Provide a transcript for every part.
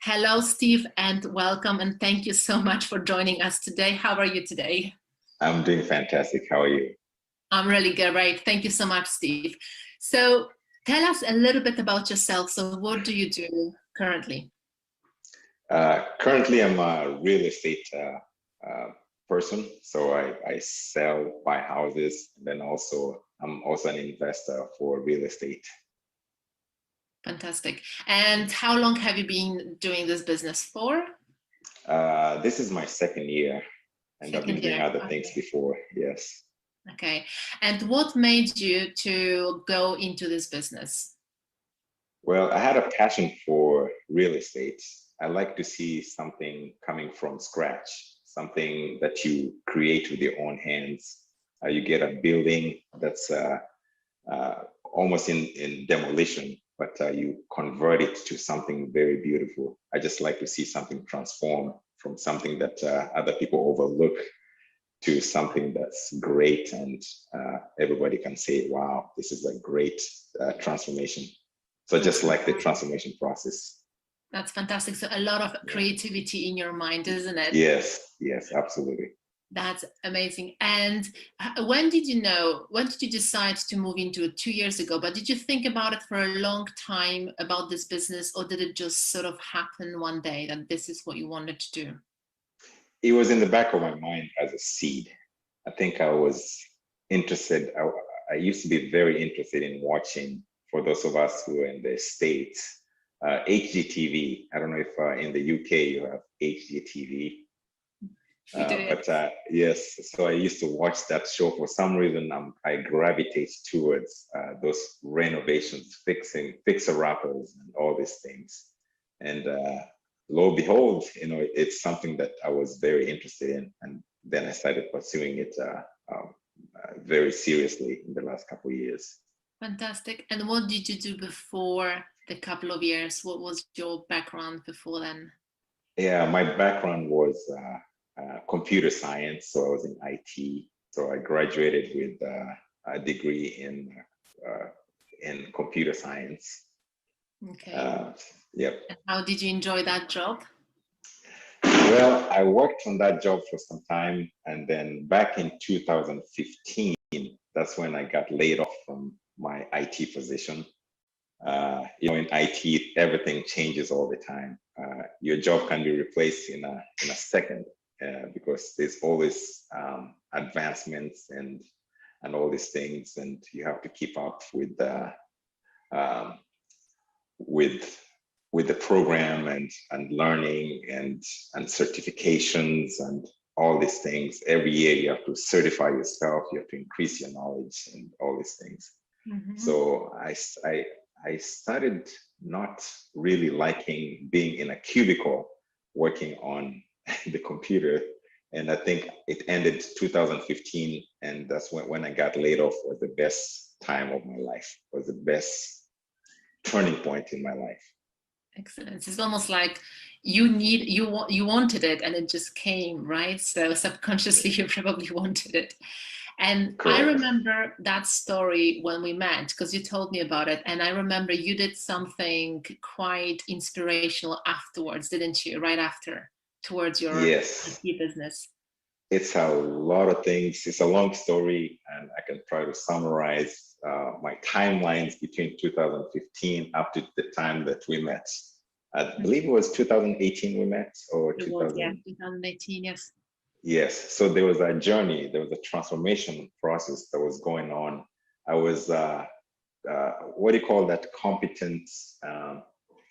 Hello, Steve, and welcome. And thank you so much for joining us today. How are you today? I'm doing fantastic. How are you? I'm really great. Thank you so much, Steve. So tell us a little bit about yourself. So what do you do currently? Currently, I'm a real estate person. So I sell, buy houses, and then I'm also an investor for real estate. Fantastic. And how long have you been doing this business for? This is my second year, and I've been doing other things before. Yes. Okay. And what made you to go into this business? Well, I had a passion for real estate. I like to see something coming from scratch, something that you create with your own hands. You get a building that's almost in demolition, but you convert it to something very beautiful. I just like to see something transform from something that other people overlook to something that's great, and everybody can say, wow, this is a great transformation. So just like the transformation process. That's fantastic. So a lot of creativity in your mind, isn't it? Yes, yes, absolutely. That's amazing. And when did you decide to move into it? 2 years ago, but did you think about it for a long time about this business, or did it just sort of happen one day that this is what you wanted to do? It was in the back of my mind as a seed. I think I was interested. I used to be very interested in watching, for those of us who are in the States, HGTV. I don't know if in the UK you have HGTV. Yes, so I used to watch that show. For some reason, I gravitate towards those renovations, fixer-uppers, and all these things. And lo and behold, it's something that I was very interested in, and then I started pursuing it very seriously in the last couple of years. Fantastic. And what did you do before the couple of years? What was your background before then? Yeah, my background was computer science, so I was in IT. So I graduated with a degree in computer science. Okay. Yep. And how did you enjoy that job? Well, I worked on that job for some time, and then back in 2015, that's when I got laid off from my IT position. In IT, everything changes all the time. Your job can be replaced in a second because there's always advancements and all these things, and you have to keep up with the program and learning and certifications and all these things. Every year you have to certify yourself, you have to increase your knowledge and all these things. Mm-hmm. So I started not really liking being in a cubicle working on the computer. And I think it ended 2015, and that's when I got laid off. Was the best time of my life, was the best turning point in my life. Excellent. It's almost like you wanted it and it just came, right? So subconsciously you probably wanted it. And correct. I remember that story when we met, because you told me about it. And I remember you did something quite inspirational afterwards, didn't you? Right after, towards your IT business. It's a lot of things. It's a long story, and I can try to summarize my timelines between 2015 up to the time that we met. I believe it was 2018 we met, or 2018, yes. Yes, so there was a journey, there was a transformation process that was going on. I was, what do you call that, competence?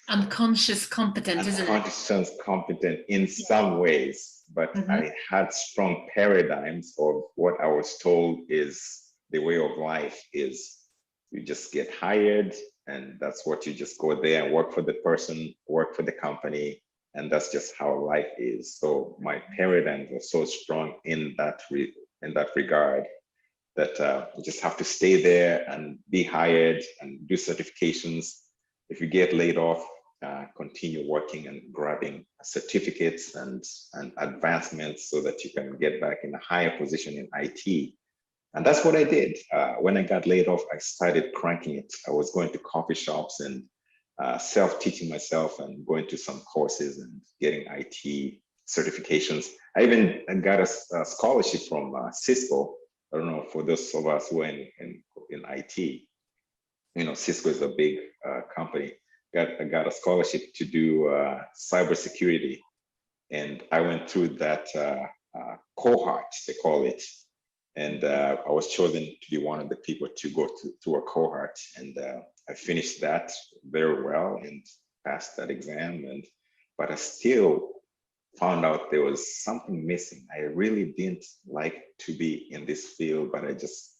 Unconscious competent, isn't it? Unconscious competent in some ways, but I had strong paradigms of what I was told is the way of life is. You just get hired, and that's what you just go there and work for the person, work for the company, and that's just how life is. So my paradigm was so strong in that regard that you just have to stay there and be hired and do certifications. If you get laid off, continue working and grabbing certificates and advancements so that you can get back in a higher position in IT. And that's what I did. When I got laid off, I started cranking it. I was going to coffee shops and self-teaching myself and going to some courses and getting IT certifications. I even got a scholarship from Cisco. I don't know, for those of us who are in IT, you know, Cisco is a big company. I got a scholarship to do cybersecurity, and I went through that cohort, they call it, and I was chosen to be one of the people to go to a cohort, and I finished that very well and passed that exam, but I still found out there was something missing. I really didn't like to be in this field, but I just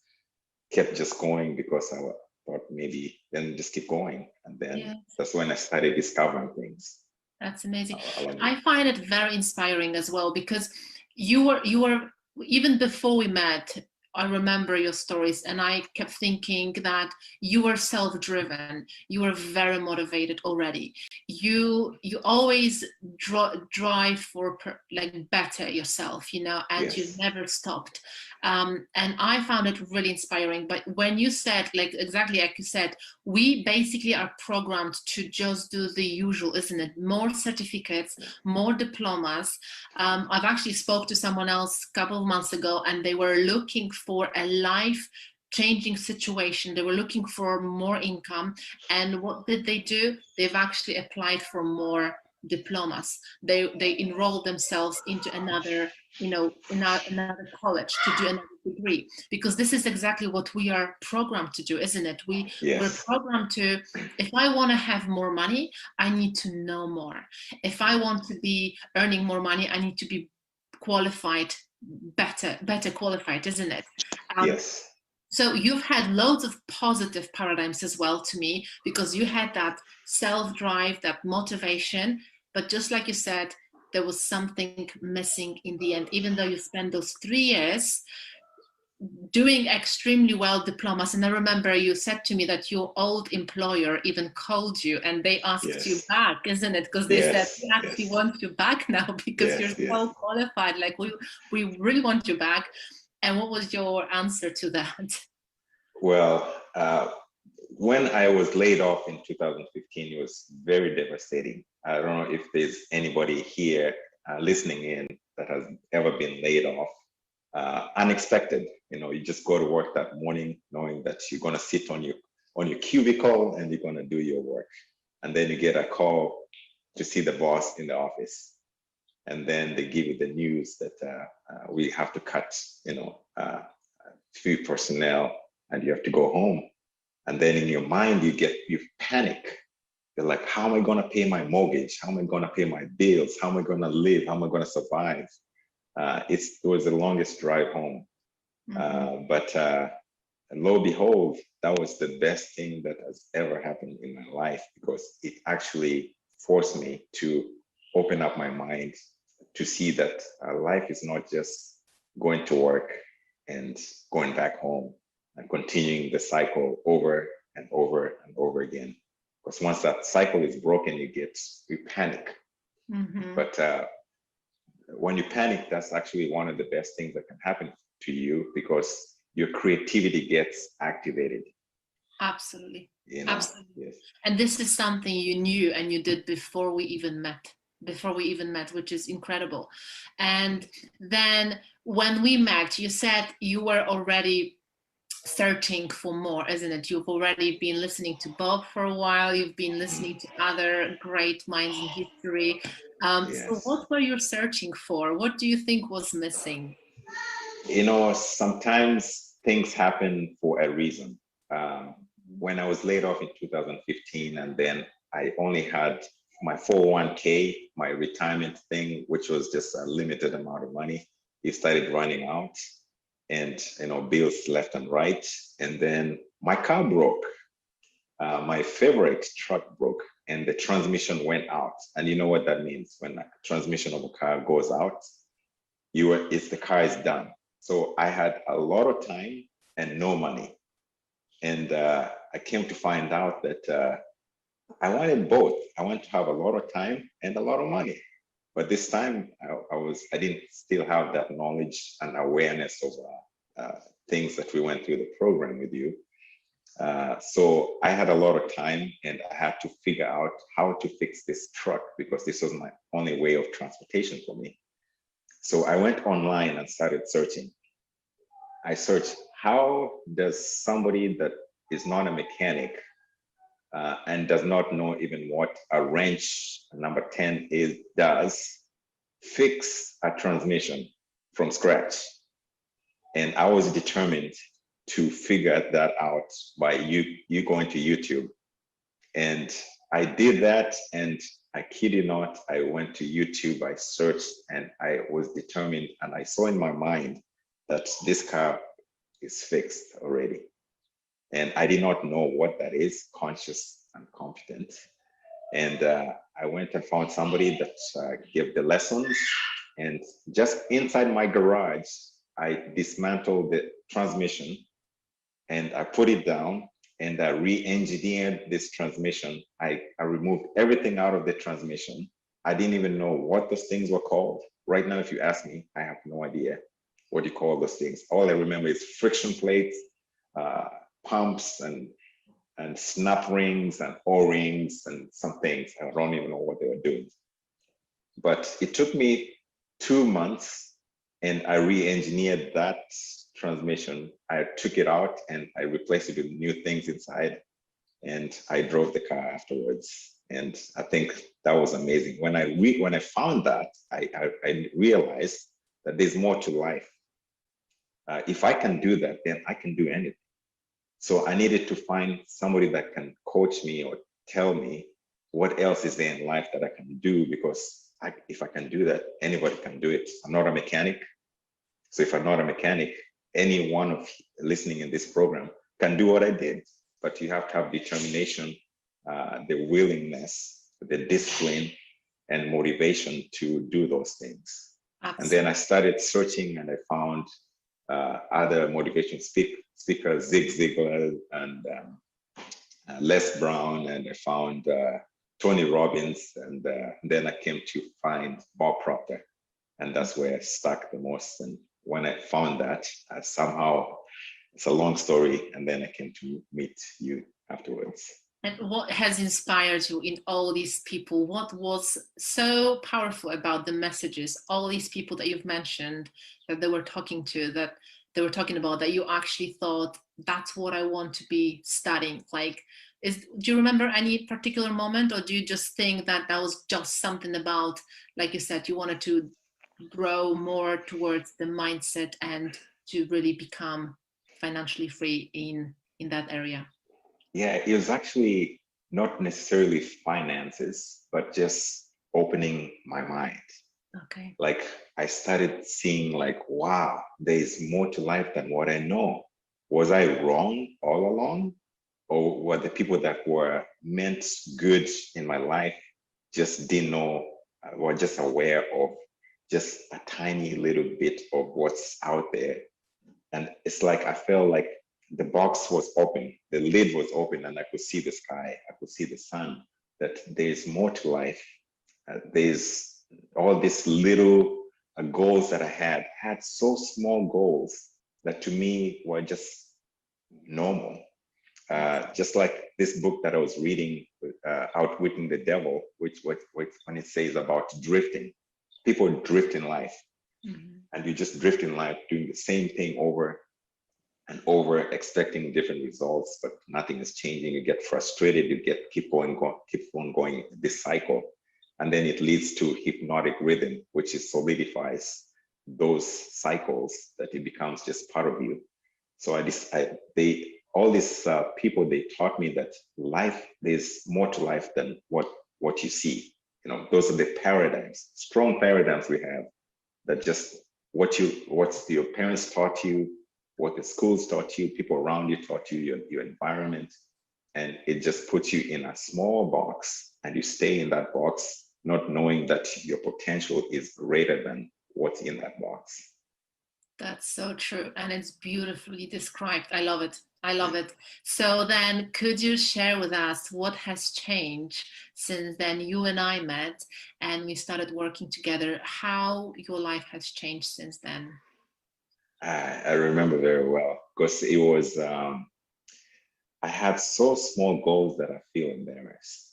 kept just going because I thought maybe then just keep going. And then that's when I started discovering things. That's amazing. I find it very inspiring as well, because you were even before we met, I remember your stories, and I kept thinking that you were self-driven. You were very motivated already. You always drive for like better yourself, you know, and you never stopped. And I found it really inspiring. But when you said, like exactly like you said, we basically are programmed to just do the usual, isn't it? More certificates, more diplomas. I've actually spoke to someone else a couple of months ago, and they were looking for a life-changing situation. They were looking for more income, and what did they do? They've actually applied for more diplomas. They enrolled themselves into another, you know, another college to do another degree, because this is exactly what we are programmed to do, isn't it? We're programmed to, if I want to have more money, I need to know more. If I want to be earning more money, I need to be qualified, better qualified, isn't it? Yes. So you've had loads of positive paradigms as well to me, because you had that self-drive, that motivation, but just like you said, there was something missing in the end. Even though you spent those 3 years doing extremely well diplomas, and I remember you said to me that your old employer even called you and they asked you back, isn't it? Because they said, we actually want you back now because you're so qualified, like we really want you back. And what was your answer to that? Well, when I was laid off in 2015, it was very devastating. I don't know if there's anybody here listening in that has ever been laid off. Unexpected, you know, you just go to work that morning knowing that you're going to sit on your cubicle and you're going to do your work, and then you get a call to see the boss in the office, and then they give you the news that we have to cut, you know, few personnel, and you have to go home. And then in your mind you panic. You're like, how am I going to pay my mortgage? How am I going to pay my bills? How am I going to live? How am I going to survive? It was the longest drive home. But lo and behold, that was the best thing that has ever happened in my life, because it actually forced me to open up my mind to see that life is not just going to work and going back home and continuing the cycle over and over and over again. Because once that cycle is broken, you panic. But when you panic, that's actually one of the best things that can happen to you, because your creativity gets activated. Absolutely. You know? Absolutely. Yes. And this is something you knew and you did before we even met, which is incredible. And then when we met, you said you were already searching for more, isn't it? You've already been listening to Bob for a while. You've been listening to other great minds in history. So what were you searching for? What do you think was missing? You know, sometimes things happen for a reason. When I was laid off in 2015, and then I only had my 401k, my retirement thing, which was just a limited amount of money, it started running out, and you know, bills left and right. And then my car broke. My favorite truck broke, and the transmission went out. And you know what that means? When the transmission of a car goes out, the car is done. So I had a lot of time and no money. And I came to find out that I wanted both. I wanted to have a lot of time and a lot of money. But this time I didn't still have that knowledge and awareness of things that we went through the program with you. So I had a lot of time and I had to figure out how to fix this truck because this was my only way of transportation for me. So I went online and started searching. I searched, how does somebody that is not a mechanic and does not know even what a wrench number 10 does, fix a transmission from scratch? And I was determined to figure that out by you going to YouTube. And I did that, and I kid you not, I went to YouTube, I searched, and I was determined, and I saw in my mind that this car is fixed already. And I did not know what that is, conscious and competent. And I went and found somebody that gave the lessons. And just inside my garage, I dismantled the transmission and I put it down and I re-engineered this transmission. I removed everything out of the transmission. I didn't even know what those things were called. Right now, if you ask me, I have no idea what you call those things. All I remember is friction plates, pumps, and snap rings and O-rings and some things. I don't even know what they were doing. But it took me 2 months and I re-engineered that transmission. I took it out and I replaced it with new things inside, and I drove the car afterwards. And I think that was amazing. When I found that, I realized that there's more to life. If I can do that, then I can do anything. So I needed to find somebody that can coach me or tell me what else is there in life that I can do, because if I can do that, anybody can do it. I'm not a mechanic. So if I'm not a mechanic, any one of listening in this program can do what I did, but you have to have determination, the willingness, the discipline, and motivation to do those things. Absolutely. And then I started searching and I found other motivation speakers, Zig Ziglar and Les Brown, and I found Tony Robbins, and then I came to find Bob Proctor, and that's where I stuck the most. And when I found that, somehow, it's a long story, and then I came to meet you afterwards. And what has inspired you in all these people? What was so powerful about the messages, all these people that you've mentioned, that they were talking to, that they were talking about, that you actually thought, that's what I want to be studying? Like, do you remember any particular moment, or do you just think that that was just something about, like you said, you wanted to grow more towards the mindset and to really become financially free in that area? Yeah, it was actually not necessarily finances, but just opening my mind. Okay. Like I started seeing like, wow, there is more to life than what I know. Was I wrong all along? Or were the people that were meant good in my life just didn't know, were just aware of just a tiny little bit of what's out there? And it's like, I felt like the box was open, the lid was open, and I could see the sky, I could see the sun, that there's more to life. There's all these little goals that I had so small goals that to me were just normal. Just like this book that I was reading, Outwitting the Devil, which when it says about drifting, people drift in life. Mm-hmm. And you just drift in life doing the same thing over and over, expecting different results, but nothing is changing. You get frustrated, you keep on going this cycle. And then it leads to hypnotic rhythm, which is solidifies those cycles, that it becomes just part of you. So all these people, they taught me that life, there's more to life than what you see. You know, those are the paradigms, strong paradigms we have, that just what your parents taught you, what the schools taught you, people around you taught you, your environment, and it just puts you in a small box, and you stay in that box, not knowing that your potential is greater than what's in that box. That's so true, and it's beautifully described. I love it. I love it. So then, could you share with us what has changed since then you and I met and we started working together, how your life has changed since then? I remember very well, because it was I had so small goals that I feel embarrassed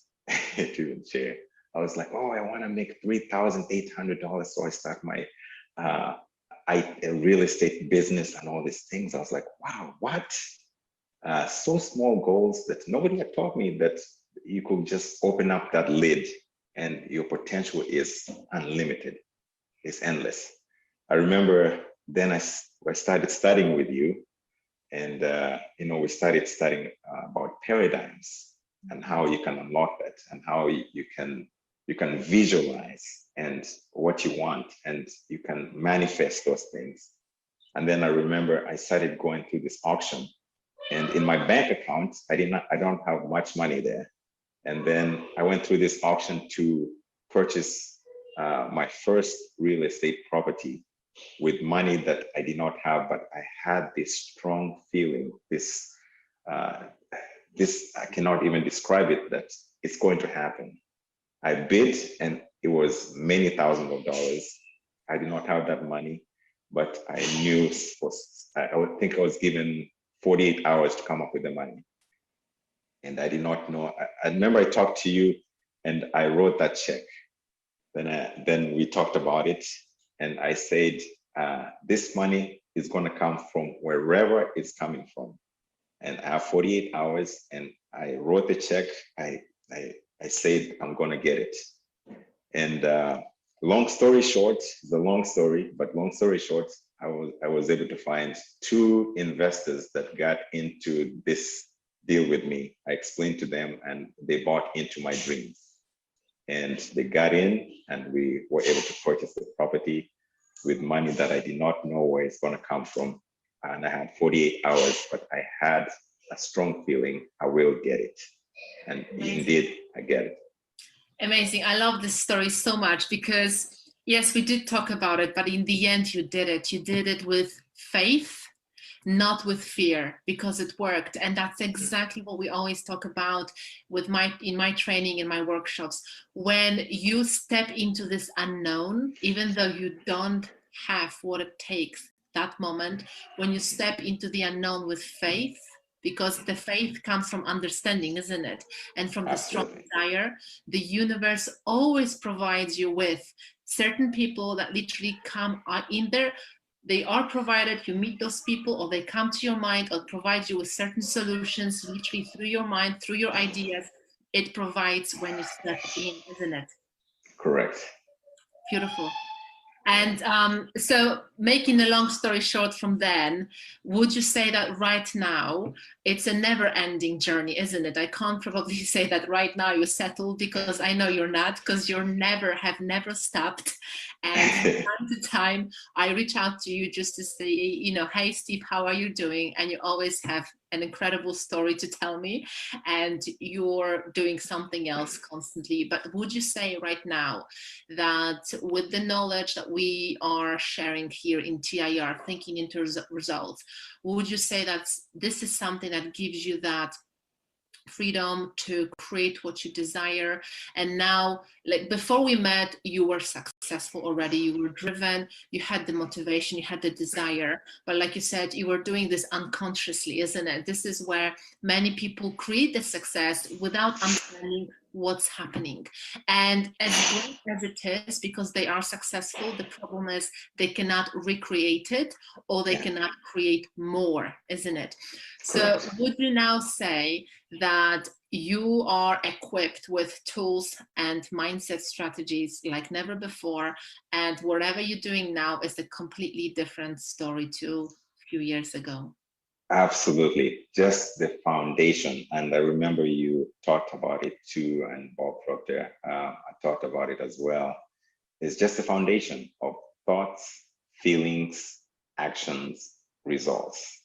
to even share. I was like, oh, I want to make $3,800. So I start my uh, a real estate business and all these things. I was like, wow, what? So small goals that nobody had taught me that you could just open up that lid and your potential is unlimited, it's endless. I remember then I started studying with you, and we started studying about paradigms and how you can unlock that and how you can visualize and what you want, and you can manifest those things. And then I remember I started going through this auction, and in my bank account, I don't have much money there. And then I went through this auction to purchase my first real estate property with money that I did not have, but I had this strong feeling, uh, this I cannot even describe it, that it's going to happen. I bid, and it was many thousands of dollars. I did not have that money, but I knew I would think I was given 48 hours to come up with the money. And I did not know. I remember I talked to you and I wrote that check. Then we talked about it, and I said, this money is going to come from wherever it's coming from. And I have 48 hours, and I wrote the check. I said, I'm going to get it. And long story short, it's a long story, but long story short, I was able to find two investors that got into this deal with me. I explained to them, and they bought into my dreams. And they got in, and we were able to purchase the property with money that I did not know where it's going to come from. And I had 48 hours, but I had a strong feeling I will get it. And indeed, I get it. Amazing. I love this story so much because, yes, we did talk about it, but in the end, you did it. You did it with faith, not with fear, because it worked. And that's exactly what we always talk about in my training, in my workshops. When you step into this unknown, even though you don't have what it takes that moment, when you step into the unknown with faith, because the faith comes from understanding, isn't it? And from the strong desire, the universe always provides you with certain people that literally come in there. They are provided, you meet those people, or they come to your mind or provide you with certain solutions, literally through your mind, through your ideas. It provides when you step in, isn't it? Correct. Beautiful. And so making a long story short from then, would you say that right now it's a never-ending journey, isn't it? I can't probably say that right now you're settled, because I know you're not, because you're have never stopped. And from time to time, I reach out to you just to say, hey, Steve, how are you doing? And you always have an incredible story to tell me, and you're doing something else constantly. But would you say right now that with the knowledge that we are sharing here in TIR, thinking into results, would you say that this is something that gives you that freedom to create what you desire? And now, like before we met, you were successful already, you were driven, you had the motivation, you had the desire, but like you said, you were doing this unconsciously, isn't it? This is where many people create the success without understanding what's happening. And as great as it is, because they are successful, the problem is they cannot recreate it, or they cannot create more, isn't it? So would you now say that you are equipped with tools and mindset strategies like never before, and whatever you're doing now is a completely different story to a few years ago? Absolutely, just the foundation. And I remember you talked about it too, and Bob Proctor, I talked about it as well. It's just the foundation of thoughts, feelings, actions, results.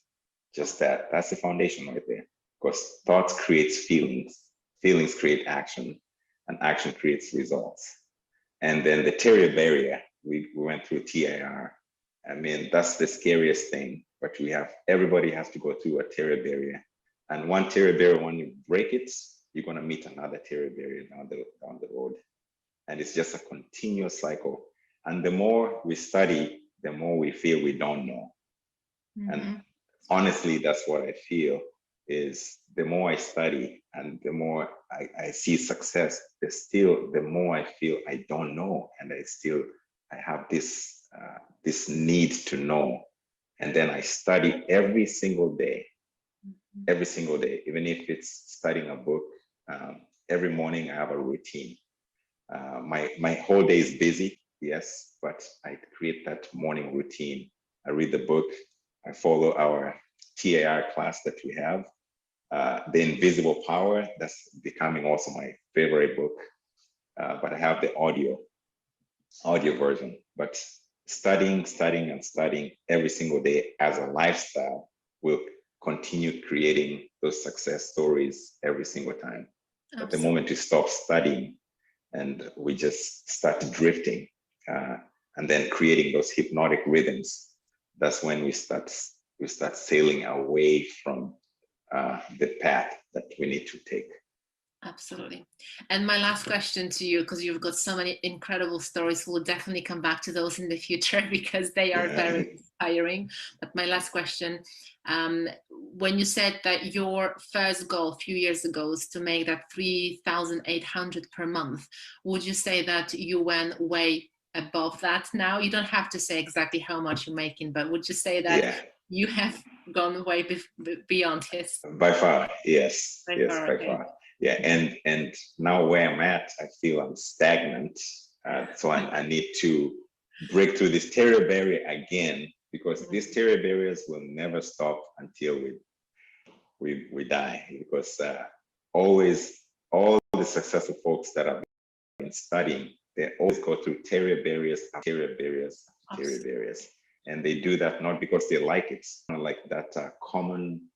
Just that's the foundation right there. Because thoughts creates feelings, feelings create action, and action creates results. And then the terror barrier, we went through TIR. I mean, that's the scariest thing, but everybody has to go through a terror barrier. And one terror barrier, when you break it, you're gonna meet another terror barrier down the road. And it's just a continuous cycle. And the more we study, the more we feel we don't know. Mm-hmm. And honestly, that's what I feel. is the more I study and the more I see success, the more I feel I don't know, and I have this need to know, and then I study every single day, even if it's studying a book. Every morning I have a routine. My whole day is busy, yes, but I create that morning routine. I read the book. I follow our TAR class that we have. The Invisible Power, that's becoming also my favorite book. But I have the audio version. But studying and studying every single day as a lifestyle will continue creating those success stories every single time. Absolutely. At the moment we stop studying and we just start drifting, and then creating those hypnotic rhythms, that's when we start sailing away from the path that we need to take. Absolutely. And my last question to you, because you've got so many incredible stories, we'll definitely come back to those in the future because they are very inspiring. But my last question, when you said that your first goal a few years ago was to make that 3,800 per month, would you say that you went way above that now? You don't have to say exactly how much you're making, but would you say that you have gone way beyond his? By far, yes. By okay. far. Yeah, and now where I'm at, I feel I'm stagnant. So I need to break through this terror barrier again, because these terror barriers will never stop until we die. Because always, all the successful folks that I've been studying, they always go through terror barriers after terror barriers after terror barriers. And they do that not because they like it, it's kind of like that common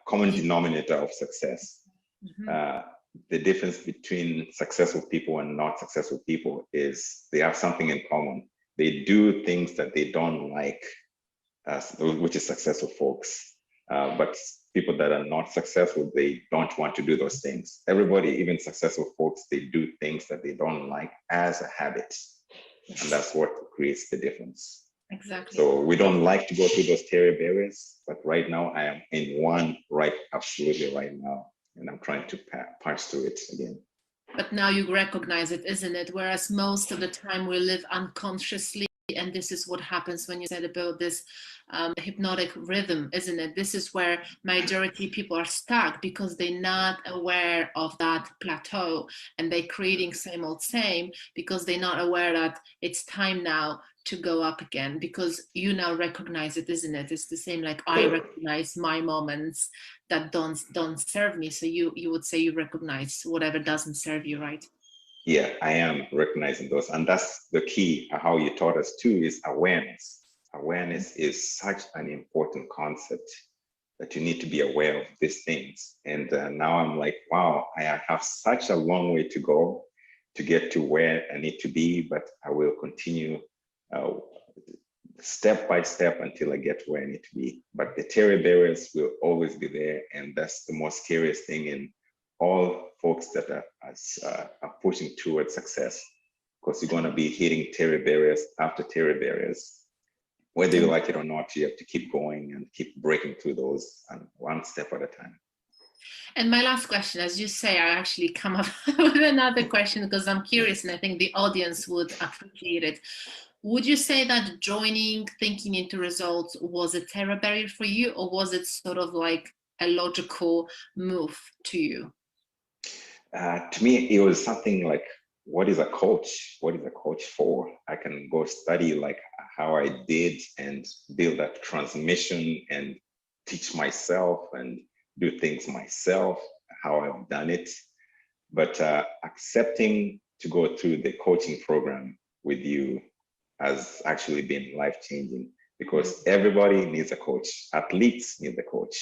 denominator of success. The difference between successful people and not successful people is they have something in common. They do things that they don't like, which is successful folks. But people that are not successful, they don't want to do those things. Everybody, even successful folks, they do things that they don't like as a habit. And that's what creates the difference. Exactly. So we don't like to go through those terror barriers, but right now I am in one absolutely right now. And I'm trying to punch through it again. But now you recognize it, isn't it? Whereas most of the time we live unconsciously, and this is what happens when you said about this hypnotic rhythm, isn't it? This is where majority people are stuck because they're not aware of that plateau, and they're creating same old same because they're not aware that it's time now to go up again, because you now recognize it, isn't it? It's the same like I recognize my moments that don't serve me. So you would say you recognize whatever doesn't serve you, right? Yeah, I am recognizing those. And that's the key, how you taught us too, is awareness. Awareness is such an important concept that you need to be aware of these things. And now I'm like, wow, I have such a long way to go to get to where I need to be, but I will continue step by step until I get where I need to be. But the terror barriers will always be there. And that's the most scariest thing in all folks that are pushing towards success, because you're going to be hitting terror barriers after terror barriers. Whether you like it or not, you have to keep going and keep breaking through those, and one step at a time. And my last question, as you say, I actually come up with another question because I'm curious and I think the audience would appreciate it. Would you say that joining Thinking into Results was a terror barrier for you, or was it sort of like a logical move to you? To me, it was something like, what is a coach? What is a coach for? I can go study like how I did and build that transmission and teach myself and do things myself, how I've done it. But accepting to go through the coaching program with you has actually been life-changing, because everybody needs a coach. Athletes need a coach.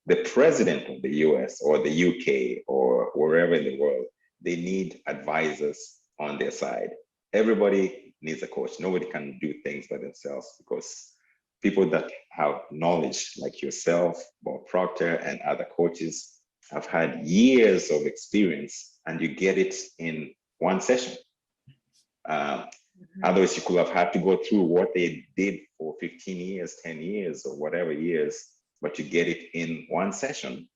The president of the US or the UK or wherever in the world, they need advisors on their side. Everybody needs a coach. Nobody can do things by themselves, because people that have knowledge like yourself, Bob Proctor, and other coaches have had years of experience, and you get it in one session. Otherwise, you could have had to go through what they did for 15 years, 10 years, or whatever years but you get it in one session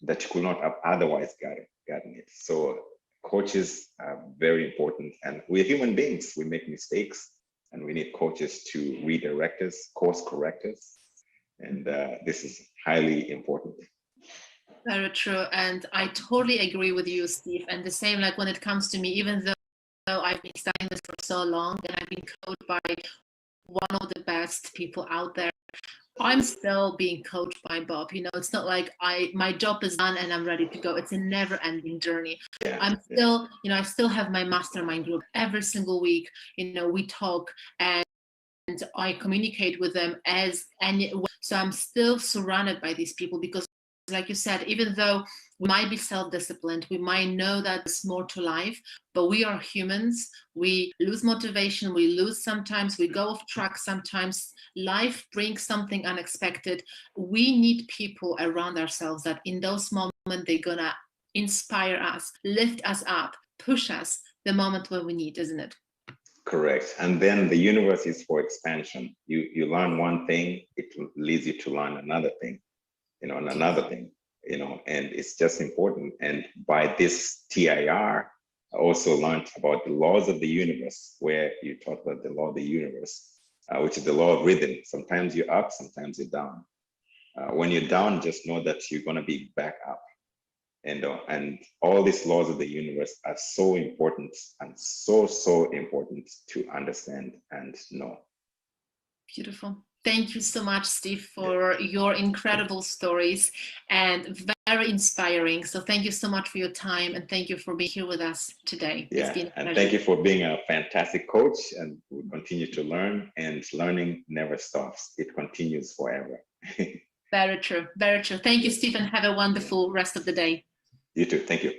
that you could not have otherwise gotten it. So coaches are very important, and we're human beings. We make mistakes, and we need coaches to redirect us, course correct us, and this is highly important. Very true, and I totally agree with you, Steve. And the same, like when it comes to me, even though I've been studying this for so long and I've been coached by one of the best people out there, I'm still being coached by Bob. You know, it's not like my job is done and I'm ready to go. It's a never-ending journey. I'm still, you know, I still have my mastermind group every single week. You know, we talk and I communicate with them so I'm still surrounded by these people because, like you said, even though we might be self-disciplined, we might know that there's more to life, but we are humans. We lose motivation, we lose sometimes, we go off track sometimes. Life brings something unexpected. We need people around ourselves that in those moments, they're gonna inspire us, lift us up, push us the moment when we need, isn't it? Correct. And then the universe is for expansion. You learn one thing, it leads you to learn another thing, you know, and another thing, you know, and it's just important. And by this TIR, I also learned about the laws of the universe, where you talk about the law of the universe, which is the law of rhythm. Sometimes you're up, sometimes you're down. When you're down, just know that you're going to be back up. And all these laws of the universe are so important and so important to understand and know. Beautiful. Thank you so much, Steve, for your incredible stories and very inspiring. So thank you so much for your time and thank you for being here with us today. Yeah, and thank you for being a fantastic coach, and we continue to learn, and learning never stops. It continues forever. Very true. Very true. Thank you, Steve, and have a wonderful rest of the day. You too. Thank you.